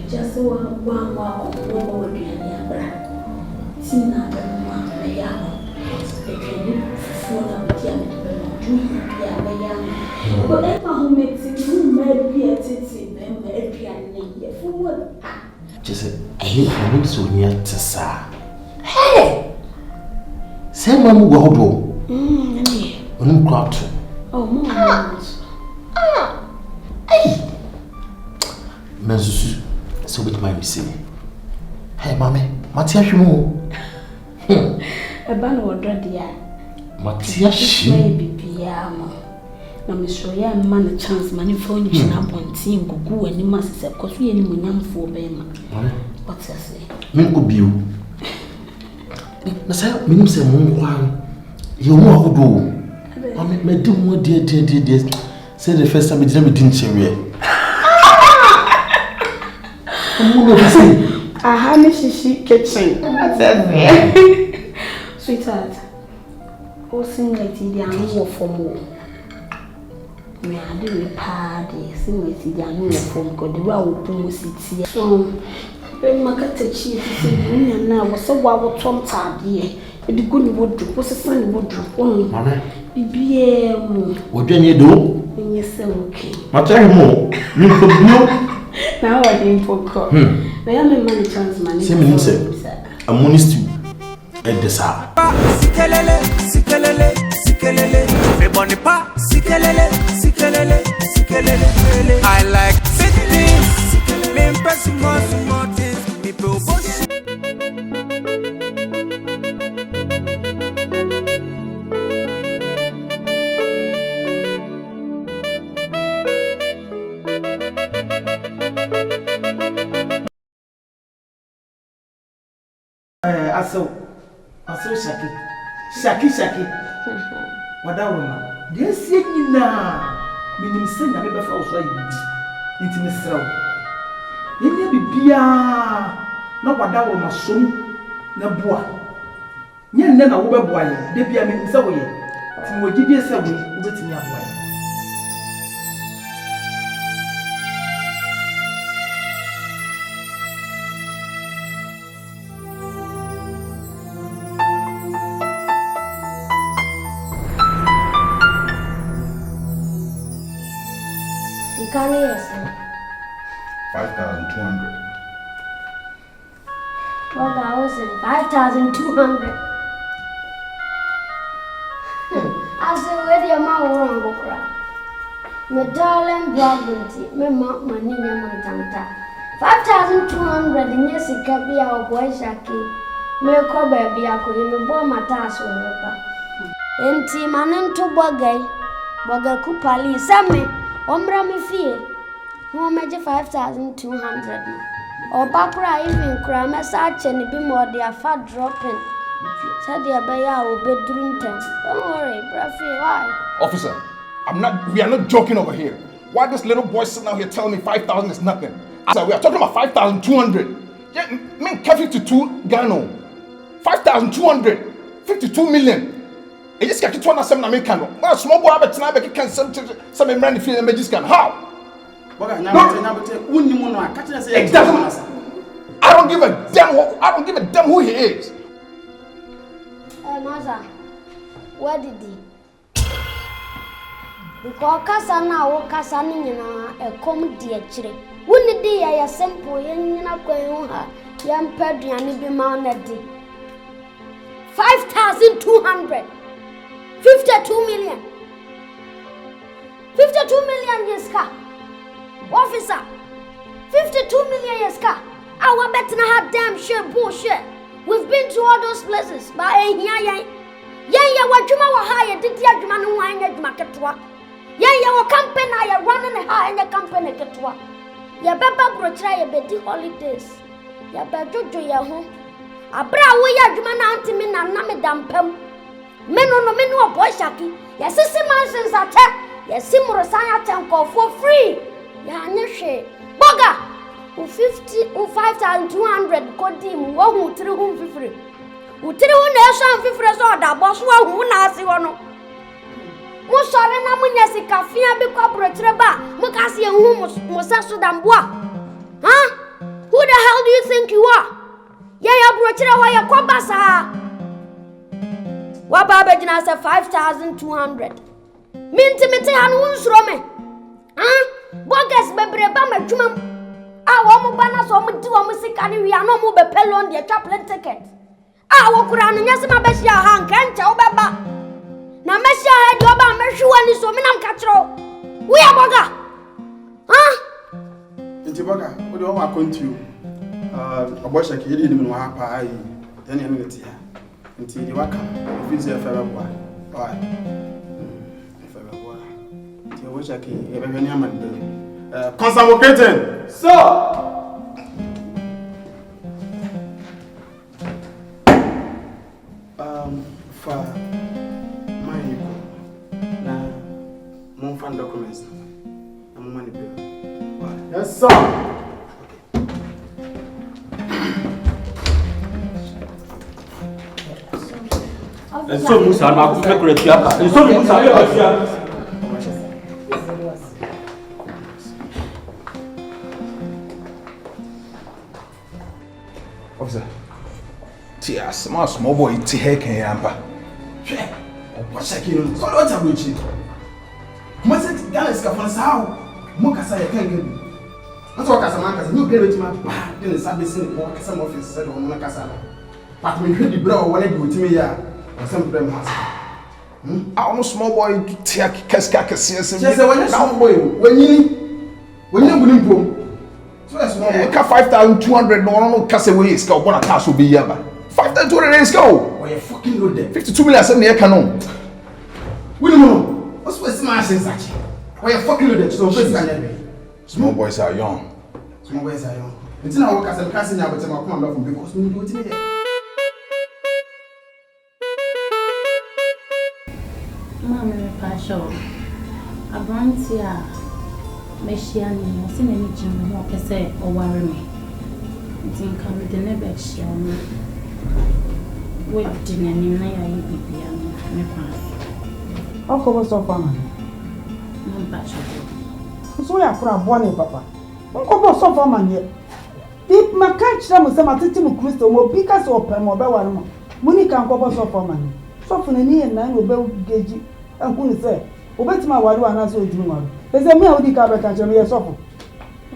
Just one walk over the Sina, the young, the training for the young, whatever who makes it, who may be a titty, then may be for what? Just a hint so near to sa. Hey! Send one go do. Crop. Oh, more. Hey! Mensu. So with my say, hey, mommy, Matia Shimo. A ban order, dear. Matia Shimo be piano. No, Miss Roya, man, a chance money for you, snap on team, go and you must say, because we any young for Berima. What's I say? Men could be you. Nasa, meaning say, Moon, you won't do. I may do more, dear. Say the first time it didn't say. I have a shishi kitchen. Sweetheart, oh, sing like the animal for more. May I do a party, sing like the animal for God, the row will sit. So, when my cat chief and now was so wild from Tardy, and the good wood was a sunny wood drop on. Be what do you do? Yes, okay. But tell you more. You could know. Now I didn't forget. I am a money chance money. Same say. A money stew. At the sa. Sikelele, sikelele, sikelele. Me boni pa. Sikelele, sikelele, sikelele. I like fitness. Me impressing more things. Me pro boss. Aso shaki. Wadawo. Dey see nyina. Minim se na me be fa so ayi. Intimi sraw. Yenya bibia na wadawo masom na boa. Nya nne na wo be boa ye. De bia minim se wo ye. Ti mo gidie se wo betimi aboa ye. Can you say 5,200? 5,200. I said, where your mouth wrong, Bokra? My darling Brabant, my money, your Tanta. 5,200 in yes, it can be our boy Shaki. Me ko baby, I could me boy my task with Ripa. And team and to Bogay Kupali, Sammy. Ombra me fee. No major 5,200. Or Bakra even cram a search and be more their fat dropping. Said the Abaya will be doing 10. Don't worry, Braffy, why? Officer, we are not joking over here. Why this little boy sitting out here telling me 5,000 is nothing? Sir, we are talking about 5,200. Yeah, mean 52 Gano. 5,200. 52 million. I just got to 207 American. Well, small boy, but now I can some random feel and magic can. How? It doesn't. I don't give a damn who he is. Maza, where did he? Because Casana, Cassanina, a comedy actually. Wouldn't it I a simple young Pedrian be mounted? 5,200. 52 million. 52 million yes car. Officer. 52 million yes car. Our better have damn sure bullshit. We've been to all those places, but yeah, what you were hired, did you man who I need market work? Yeah, what company I running a high in the company get work. Ya Baba bro try a bit holidays. Ya Bajo ya home. A bra way ya Juman auntie me na me dampem. Menu boy shaki. Yes, mansions attack. Yes, Simurasana tanko for free. Ya Nishe. Boga. 5,200 kodim, 1 3 free. Utiri hu na eso amfifre so da boso wa hu na ase ho no. Mo sore na mo nya sika fia bi kwa brochire ba, mo ka se hu mo saso da mboa. Huh? Who the hell do you think you are? Ya brochire ho ya kwa basa. Wa ba be gina say 5,200. Minti hanu unsuro me. Huh? Bogus bebre ba madwuma. Wo mo ba na so mo di wo mo sika ni wi ano mo be pelon de chaplain ticket. Wo kura no nyase ma be hia ha nka ncha wo beba. Na me hia ha di oba me hwe ni so me nam ka kiro. Wo ya boga. Huh? Nti boga, wo de wo ma kontu. Obosha ke yedi ni me no ha pa ai. Tani ene ti ha. Nti di waka. Ofizi afara boa. Bye. Convocating. Sir. For my mon fan documents. I'm money bill. Yes, sir. And so Musa, I'm going to make a and so Musa, Officer, small boy, T-Heck and Yampa. What's shaking? So what's up with you? Must it Galaska for how? Mokasa can get. That's what Casamanca, you get it to my bad in the service in the some office said on Macasana. But we heard the bro when I go to me, or some of them has. I'm small boy, take Casca, yes, when you're small boy, when you wouldn't boom. So that's 5,200 no Cassaway is called one attack will be yaba. 5,200 days go. Why you fucking good there? 52 million 7 year canon. We don't know. What's my sense actually? Why you fucking good there? So small boys are young. Small boys are young. It's not what I'm casting out, but I'm coming back from because we do it today. Mamma, Pasha, a branch here. Meshiani, I see many Jim walk say or worry me. Didn't come with the never shiani. Wait, dinner, you know, I be piano. How come so far? So ya kura bone papa. Nko so far man ye. Deep ma catch them say matiti mu Kristo mo bika so opem obe ware mo. Muni kan ko so far man. So for ni na obe geji. Anku ni say obetima ware ana so ojumi ware. Ese mi a odi ka be ka chere ye sofo.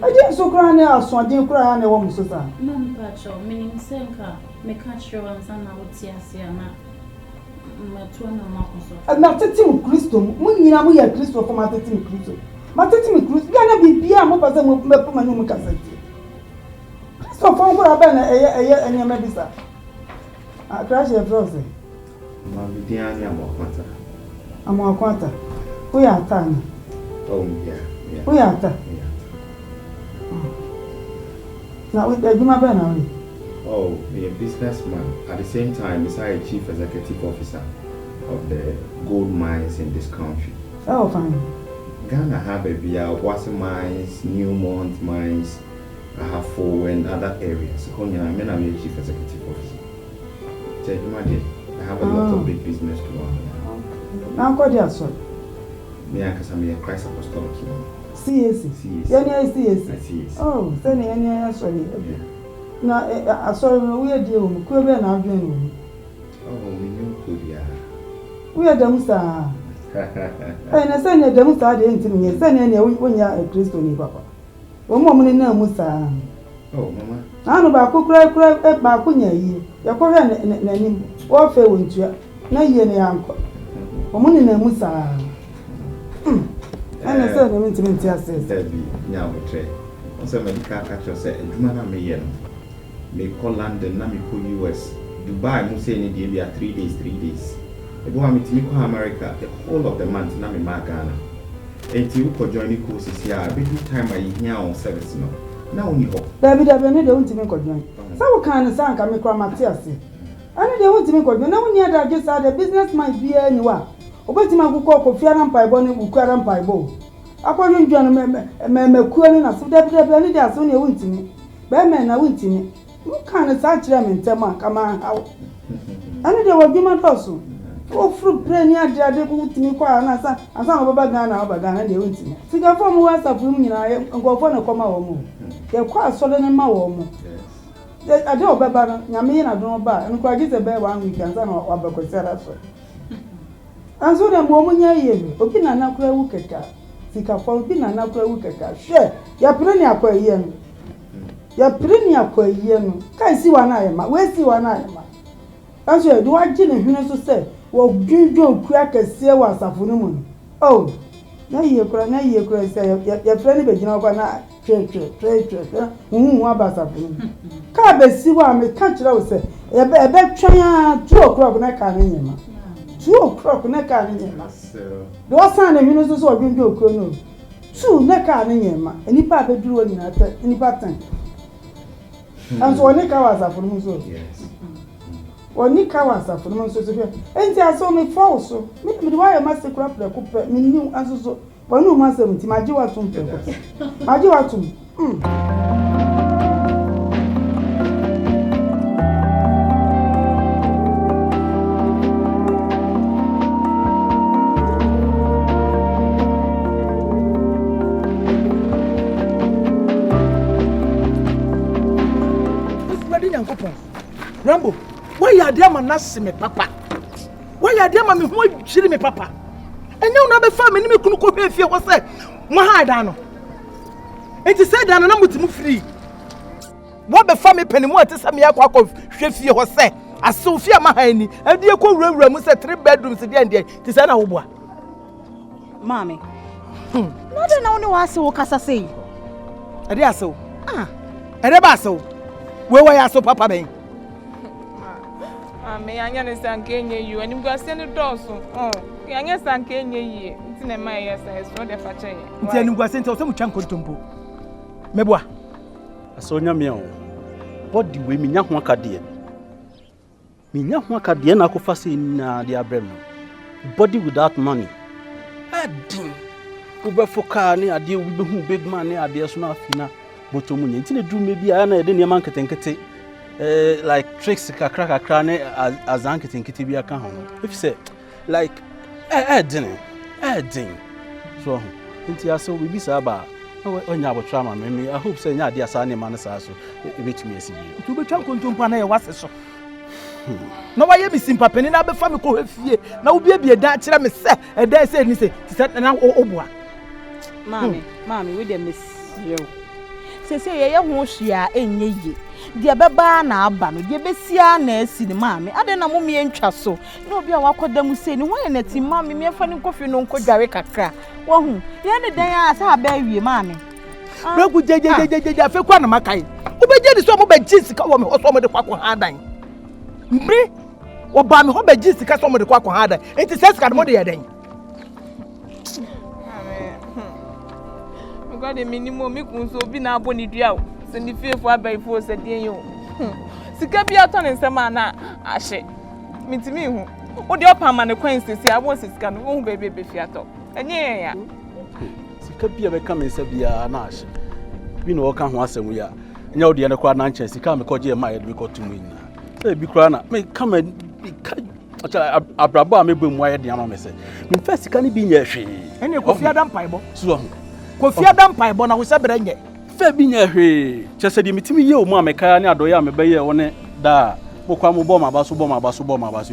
Aje so kura na aso aje kura na wo muso sa. Mam pacho, meaning senka, me catch you and sana wuti ase na matuwa na makoso. Matiti mu Kristo, mu nyina mu ya Kristo for matiti mu Kristo. Matiti mu Kristo, ya na bibia mo pase mo mepo manyu mu kasati. Kristo for kura be na eye enyama bisa. Crash e froze. Ma bidia ni amokwata. Amokwata. Who ya tani? Oh yeah. Who ya ta? Now with the Berima now. Oh, be a businessman. At the same time, besides a chief executive officer of the gold mines in this country. Oh, fine. Ghana have a Wasi mines, Newmont mines, Ahafo and other areas. I'm a chief executive officer. I have a lot of big business to run. Now, what do you say? Me and Casamia Christ Apostolic. CAC. CAC. Oh, send any sorry. Now, I saw we are dealing with Kobe and Adrian. Oh, we know Korea. We are Demusa. And I send a Demusa into me, send any when you are a Christian papa. One moment in Musa. Oh, Mama. I know about cry at Bakunya. Your Korean name, or fair winter, no year the uncle. Woman in Musa. And I said, I'm intimate. I said, now we trade. Also, when you can't catch yourself, and Jumana may call London, Namiko US, Dubai, Musa, and India 3 days. If you want me to go America, the whole of the month, Namima Ghana. And you could join the courses here, every time I hear on service. Now, only hope. David, I don't even join. So, kind of sank, I make Matias. I don't want to make a no one yet. I just had a business might be anywhere. Obetima kuko ko fiara mpaibo ne ukara mpaibo akwadwo ndwan me kuani na so debde ni dia so ne wuntini be me na wuntini mu kan sa kire me ntem aka ma hawo Ani de wa dwuma doso. O fru pre ni ade ade ko timi kwa na asa no baba Ghana oba Ghana de wonti. Sika fo mu WhatsApp mu nyina ngofo na koma wo mu. Ye kwa asole ne ma wo mu. Ade obeba no nyame na do ba nko agize be 1 week anza na wabekosera so. Anzo na mo munya yeye obi na nakura wu keka. Sika fo obi na nakura wu keka. Hwe ya pre ni akwa yeye no. Ya pre ni akwa yeye no. Kai si wa na ayema, we si wa na ayema. Anzo e do agye ne hwene so se wo dwudwo kura kese wa asafo no mu. Oh. Na yeye kura se ya pre ni be gina kwa na tre. Abasafo no. Ka be si wa me ka kira wo se ebe twan ya 2 o'clock na ka ne nyema. 2 o'clock na ka ne nyema. Do san na hwene so odwudwo kura no. 2 na ka ne nyema. Enipa be duru woni na ta enipa tan. Anso woni ka wa asafo no so. Yes. Oni ka wa asafo no so so. Enti aso me false. Me do wa ma sekura preko pe me ni aso so. Woni o ma se mti maji wa tum preko. Maji wa tum. Rambo, why you there man nasi me papa? Why you there man me ho chiri me papa? Enye una be fa me ni me kunu ko hwe fie ho se mo ha da no. Enti se da no na mutimu free. Wo be fa me panimu ati se me akwa hwe fie ho se ase fie ma ha ni. Ade ko wurawura mu se 3 bedrooms de ande ti se na wo boa. Mami. No de na woni wa ase wo kasa sei. Ade ase wo. Ade ba ase wo. We ya so papa ben. Me anya ne sankenye yu anim gwase ne doso anya sankenye yi nti na mai yesa eso de fache ye nti anim gwase nti o se mu twa nkontompo meboa aso nya me o body we minya ho akade na akofa se na de abrem body without money adin ubefoka ne ade obi behu big man ne ade so na afina botomu nti ne drum bi aya na de ne man ketenkete like tricks kakra ne azanketenkete bi aka ho if say like din so nti aso we bi sa ba onya abotra ma me I hope say nya ade asa ne man sa so e betumi asibi tu betwa kontompa na ye wase so na wa ye bi simpa pani na be fa me ko hafie na wo bia da kire me se e da se ni se na oboa mami we dey miss you se ye ho hwia enye ye dia beba na aba no dia besia na asi ni mami ade na momie ntwa so na obi a wakoda mu se ni wan na ti mami me fa ni kofi no nkodware kakra wo hu ye ne dan a sa aba wie mami bregu jejejejeje afi kwa na makai ubeje di so mo be jisika wo me ho so mo de kwakọ ha dan mbre wo ba me ho be jisika so mo de kwakọ ha dan enti sesika mo de ye dan God the minimum me kun so bi na aboni dua o se ni fiefo abaifo se den yo sika bi ato ne nsema na ahye mitimi hu wo de opama ne kwan sisi abo sika no hu bebe be fiato enye ya sika bi abeka me nsa bia na ahye bi no ka ho asem ya nya wo de ne kwa na nche sika me koje ma ye de ko tumu ina se bi kra na me kama abrabo a me bom wa ye de ama me se me fa sika ni bi nya hwe ene ko fiada mpaibo so ko fiada mpaibo na wo se bere nye fa bi nya hwe chese de mitimi ye o mu ameka ne adoye amebe ye woni da bokwa mu bom abaso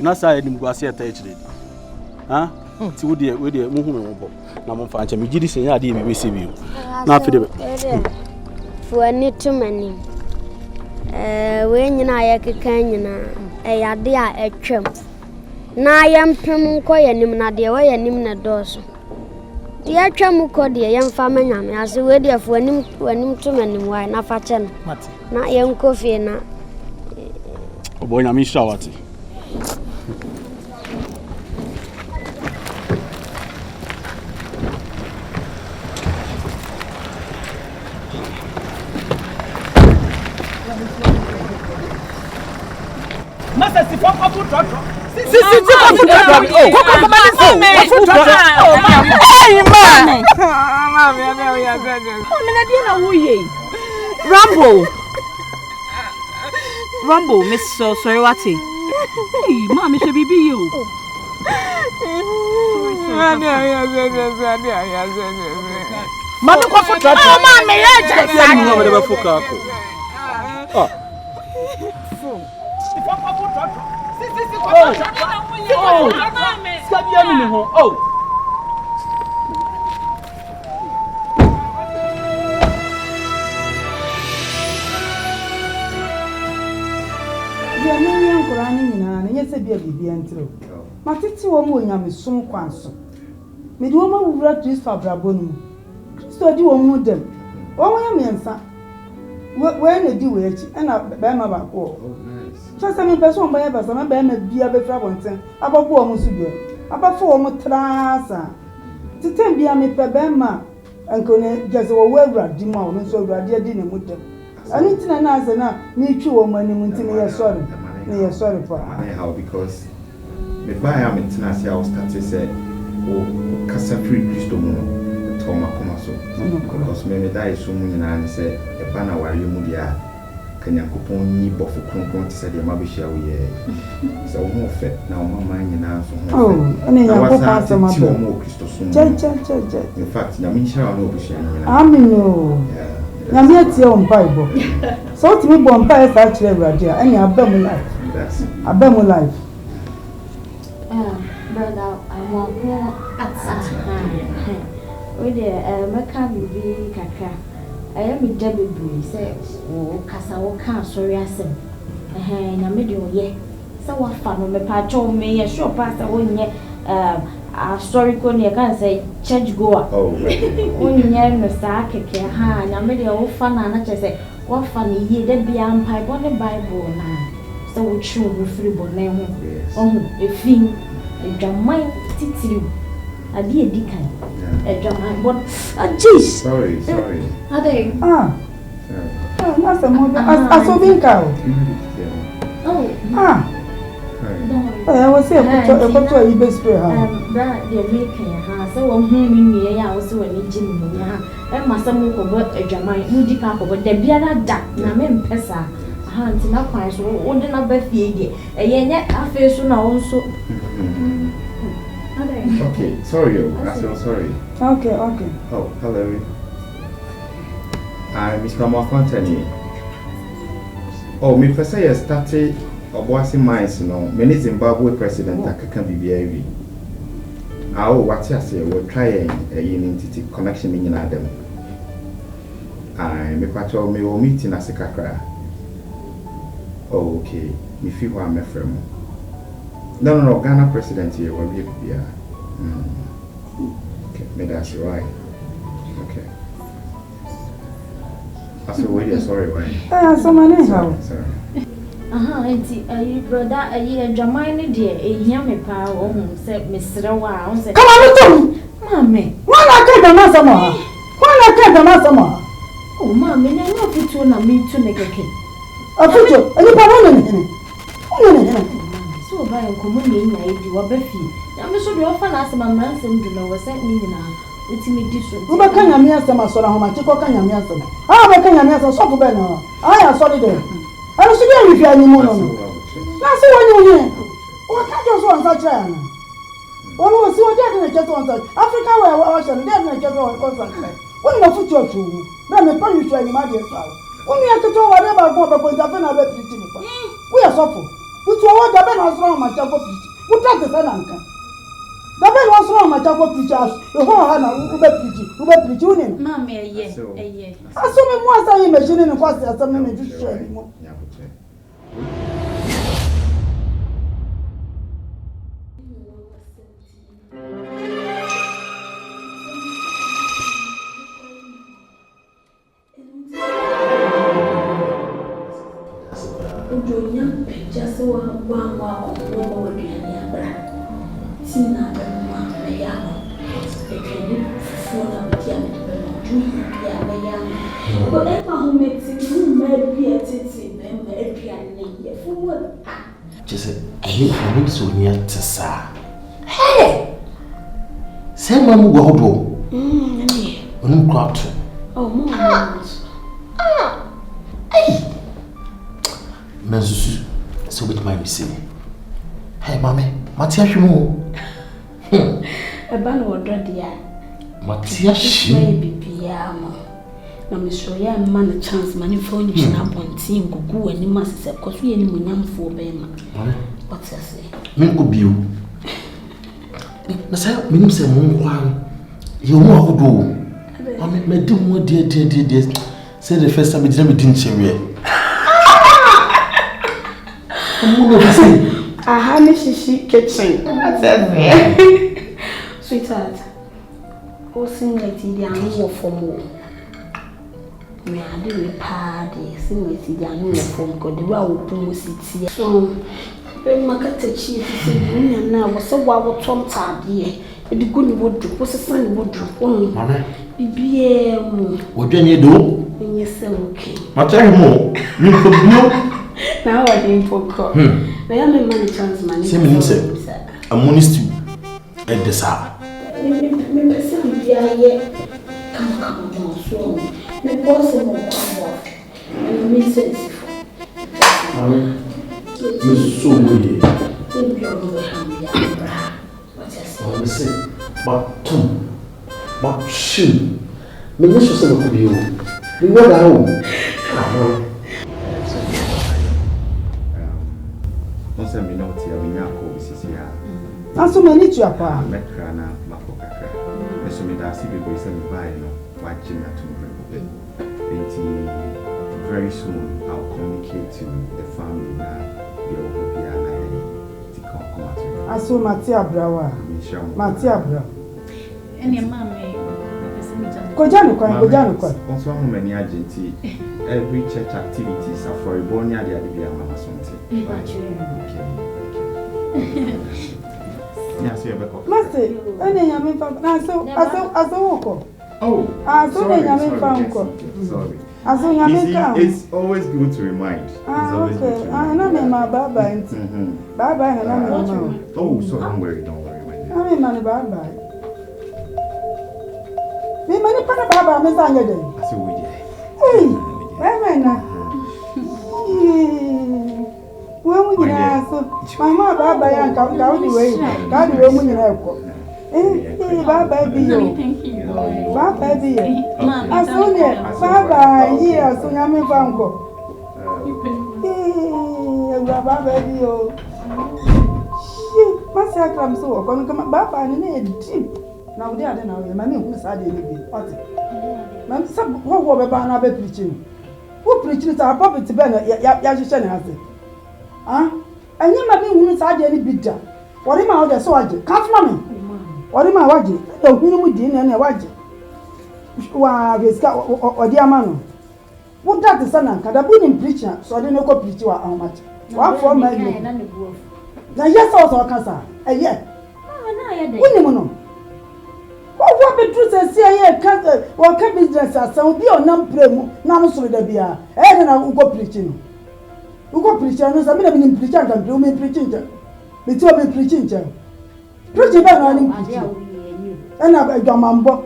na sa edim guase eta echire ha ti wo de mu hu me wo bo na mo fa nche me gidi senya ade me bese bi na afide be fuani tumani we nyina ya keka nyina yade a etwem na yampem nko yanim na de we yanim na doso de atwam ko de yamfa manyame ase we de fuanim tumani wai na fa che na yanko fie na obonya mi shawati masa si fon afu trotro si Rambo, Miss Sorry Wati. Hey, mommy should be you. Mommy, go for that. Oh, mommy, yeah, I know whatever for Kako. Oh. Oh. Dia no nya nkora ne nyina na nya se bia bibia ntiro. Matete wo mo nya mesom kwanso. Me di wo ma wura Kristo abrabo no. Kristo di wo mu dem. Wo mo ya mensa. We na di we echi na be ma ba ko. So se me person ba ya ba se me be ma bia be fra bonten. Ababo wo mo su bia. Abafo wo mo trasa. Titem bia me pe be ma ankone jese wo wura di ma wo so wura di ne mu dem. Ani tina na ase na ni twi wo mani mu ntine ye sorry. Ne ye sorry for. How because me buy am tina say I was start to say o kasa free Kristo mu no to makoma so. Because me die so mu nyina ne say e ba na ware mu dia kanyakopon ni bofo kronkron ti say de ma be hia wo ye. So wo fe na wo mama nyina so ho. Oh, ene ya ko pa so ma be. Wo Kristo so mu. Che. In fact, na me hia wo no be hia nyina. Amen o. Na me tie on Bible. So to me bon Bible sa kire Awurade a ene abam life. That's Abam life. Brother, I want more at with the Mecca baby kaka. I am with Debbie Bree, say, oh, Cassa, oh, can't sorry, I said, na middle, ye. So what fun on the patch on me, a short pass, I won't yet, a story going, you can't say, church goer. oh, Only Mr. Akeke, ha, na middle, oh, fun, and I just say, what funny, ye, there be a pipe on the Bible now. So we chew free bonnet. Oh, a thing, a drum titty. I be a deacon. A drum but a jeez. Sorry. Are they? Ah. That's a mother. I saw being cow. Oh. Ah. I was saying, a photo you best pay her. That they're making her. So, me, I also a Jimmy. And my son will convert a Jamai, Moody Papa, but the Biana Duck, Namen Pessa. Hands in our price, or the number fee. A yet I feel soon also. Okay, sorry, I'm so sorry. Okay. Oh, hello. I'm Mr. Montani. Oh, me per se started or was in mines, many Zimbabwe president that can be very. Oh, what I say, we're trying a unity connection in Adam. I me patrol me or meeting as a Sika. Oh, okay. Me feel who I'm from. No, Ghana president here will be here. Okay, maybe that's right. Okay. I said, wait, sorry, why? So many how? Sorry. Auntie, brother, a year Jamai, dear, a yummy power, said Mr. Wow. Come on, Mammy. Why not get the master? Why not get the master? Oh, Mammy, I know put you on me to make a cake. A picture, and you put on it. So by a communion, I do a beefy. I'm so often ask my ransom to know what's happening now. It's me different. Who can you mean some sort of how much you can you mean some? How can you mean some soft banner? I am sorry there. I don't see if you are any more. That's what you hear. What can't you want such a one was so dead in a just one such Africa where I was and dead in a just one concert. What in a future to let me punish you and imagine yourself. When you have to tell whatever I want because I've been a bit pretty. We are suffering. Which one the Ben was wrong, my Chaco Pitch? Who tried the Sananka? The Ben was wrong, my Chaco Pitch house. The whole Hannah, who bet Pitch Union. Mammy, a year. I saw me once I imagine in a question as some minutes to share anymore. Just one walk over the other. Tina, my young. They can fall up with young. Whatever who makes it, who may be a titty, then may be a lady. For what? Just a hint so near to sa. Hey! Send Mamma Waldo. Crowd. Oh, Mamma. Hey! Mensu. So with my receipt. Hey, mommy, Matia Shimu. A ban or dread, Matia Shimu. Na mishoya man a chance money for you na pontin gugu ani masese because we any munyamfo bema. What I say? Me ko biu. Na say minim say mo kwan. Ye mo akodo. Me di mo die. Say the first time me didn't chewe. Mo no say. Aha me shishi kitchen. What I say? Sweetheart. O sing like the anu for mo. Me ade we party sing with the anu for mo because the way we put city. So Berima kata chi say me na wo so wa wo tom tade. E di go ni wodu, wo sesa ni wodu. Mama. Bibie mu. Wodwa ni do? Enye se okay. Matia mo. Mi ko bio. Na wa dey foko. Na ya me man chance man. Say me say. Amoni stew. E de sa. Me pese bibia ye. Come on so. Me boss mo kwa. And me say Mama. Me so we. What I say? But Tom. But shoot. Me no so say ko bio. Me wa da o. Once I know tia me nyako bisisi ya. Aso mani tu apa. Mekra na makokaka. Eso me da si bebe say me buy no. Wa china to me. Very soon I'll communicate to the family now. They will be alive. Aso Matia Brawa. Matia Bra. Any mama. Kojano kwa. Also how many agenti every church activities are for Ibonia they are the mama something. Yes, you have a Master, any yamin fa na aso woko. Oh. Sorry. It's always good to remind. Okay. I know my baba and baba and mama. Oh, so don't worry. I mean, money baba. Me money para baba, me sanya de. So we did. Hey, where na? Wo mu nyina so. Mama baba ya ka di we. Ka di we mu nyina ko. Baba biyo. Baba biyo. Asone, baba yi asonya me banko. Baba biyo. Masa kram so ko nka baba ni na edi. Na odi ade na we ma me hu sa de ni bi. Oti. Ma sa wo be ba na be preaching. Wo preaching sa papa ti be na ya hyehyɛ ne ase. Anya ma me hu sa de ni bi da. Wori ma wo de so age. Ka fma me. Wori ma waje. E hunu mu di na waje. Wa beska odi amano. Wo da te sana kada bu ni preacher so de no ko preach wa ahomach. Wa for ma ni. Na yes also kasa. Eye. Na ya de. Woni mu no. What be true say here what can business as be on nam premu na no so da bia e na ugo preaching no so me na be preaching kan do me preaching je me ti o me preaching je preaching be na ni preaching e na adwamambo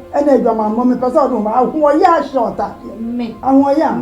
me pesa do ma ahwo ya short me ahwo ya